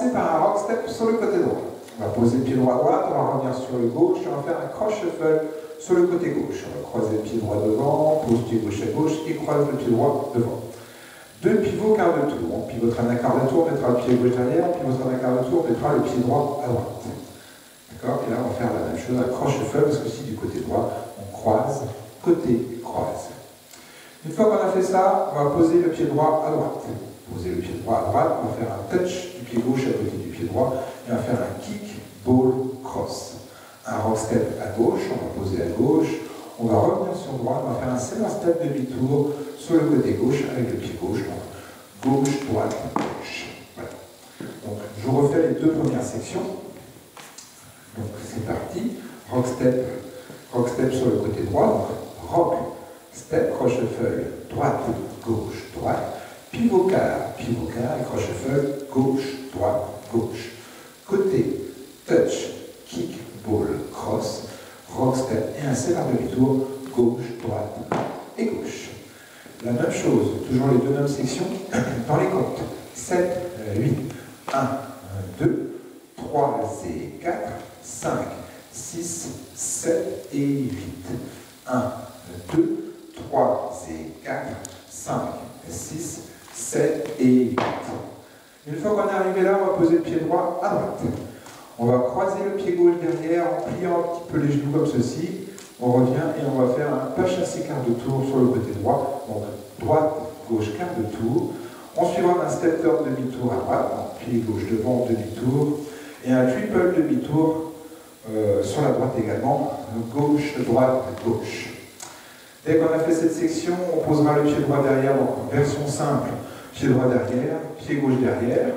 commencer par un rock step sur le côté droit. On va poser le pied droit à droite, on va revenir sur le gauche et on va faire un cross shuffle sur le côté gauche. On va croiser le pied droit devant, pose pied gauche à gauche et croise le pied droit devant. 2 pivots quart de tour. On pivotera d'un quart de tour, on mettra le pied gauche derrière, on pivotera d'un quart de tour, on mettra le pied droit à droite. D'accord? Et là, on va faire la même chose, un cross shuffle, parce que si du côté droit, on croise, côté croise. Une fois qu'on a fait ça, on va poser le pied droit à droite. Poser le pied droit à droite, on va faire un touch du pied gauche à côté du pied droit, et on va faire un kick, ball, cross. Un rock step à gauche, on va poser à gauche, on va revenir sur droite, on va faire un sailor step demi-tour sur le côté gauche avec le pied gauche, donc gauche, droite, gauche. Voilà. Donc je refais les 2 premières sections. Donc c'est parti. Rock step sur le côté droit, donc rock, step, cross shuffle, droite, gauche, droite, pivot quart, et cross shuffle, gauche, droite, gauche. Côté, touch, kick, ball, cross, rock step et un sailor demi-tour, gauche, droite et gauche. La même chose, toujours les 2 mêmes sections, dans les comptes. 7, 8, 1, 2, 3 et 4, 5, 6, 7 et 8. 1, 2, 3 et 4, 5, 6, 7 et 8. Une fois qu'on est arrivé là, on va poser le pied droit à droite. On va croiser le pied gauche derrière en pliant un petit peu les genoux comme ceci. On revient et on va faire un pas chassé quart de tour sur le côté droit. Donc droite, gauche, quart de tour. On suivra un step turn demi-tour à droite. Donc pied gauche devant, demi-tour. Et un triple demi-tour sur la droite également. Gauche, droite, gauche. Dès qu'on a fait cette section, on posera le pied droit derrière. Donc version simple, pied droit derrière, pied gauche derrière,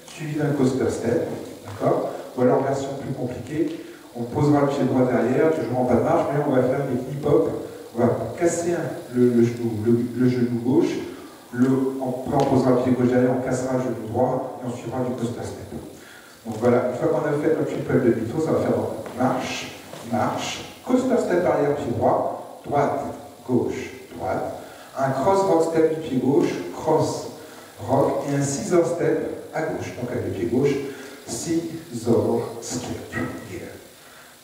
suivi d'un coaster step. D'accord? Ou alors version plus compliquée. On posera le pied droit derrière, toujours en pas de marche, mais on va faire des hip-hop. On va casser le genou gauche. Après, on posera le pied gauche derrière, on cassera le genou droit et on suivra du coaster step. Donc voilà, une fois qu'on a fait notre triple demi-tour, ça va faire donc marche, marche, coaster step arrière, pied droit, droite, gauche, droite. Un cross rock step du pied gauche, cross rock et un scissor step à gauche. Donc avec le pied gauche, scissor step.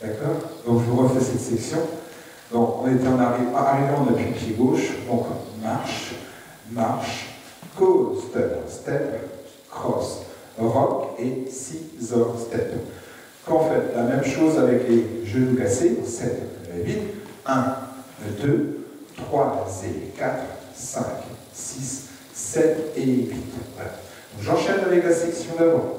D'accord? Donc je vous refais cette section. Donc on était en arrivant, on appuie le pied gauche, donc marche, marche, coaster, step, cross, rock et scissor step. Quand on fait la même chose avec les genoux cassés, 7, 8, 1, 2, 3 et 4, 5, 6, 7 et 8. Voilà. J'enchaîne avec la section d'avant.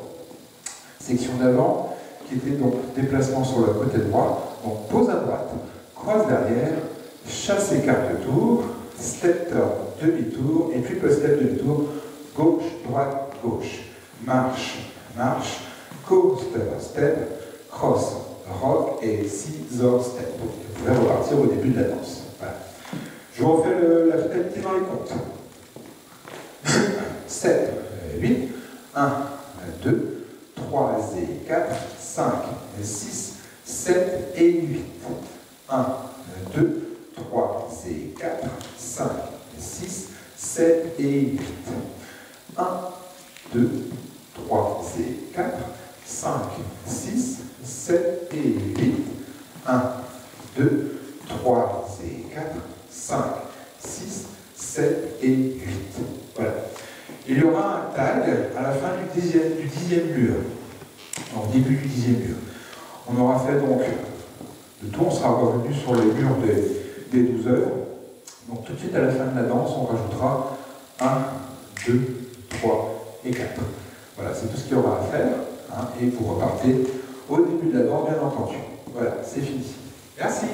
Section d'avant, qui était donc déplacement sur le côté droit, donc pose à droite, croise derrière, chasse et quart de tour, step turn, demi-tour, et triple step demi-tour, gauche, droite, gauche, marche, marche, coaster step, cross, rock et scissor step. Vous pouvez repartir au début de la danse. Voilà. Je refais la totalité dans les comptes. 7, 8, 1, 2, 3 et 4, 5, 6, 7 et 8. 1, 2, 3 et 4, 5, 6, 7 et 8. 1, 2, 3 et 4, 5, 6, 7 et 8. 1, 2, 3 et 4, 5, 6, 7 et 8. Voilà. Il y aura un tag à la fin du dixième mur, au début du 10e mur. On aura fait donc le tour, on sera revenu sur les murs des 12 heures. Donc tout de suite à la fin de la danse, on rajoutera 1, 2, 3 et 4. Voilà, c'est tout ce qu'il y aura à faire. Hein, et vous repartez au début de la danse, bien entendu. Voilà, c'est fini. Merci.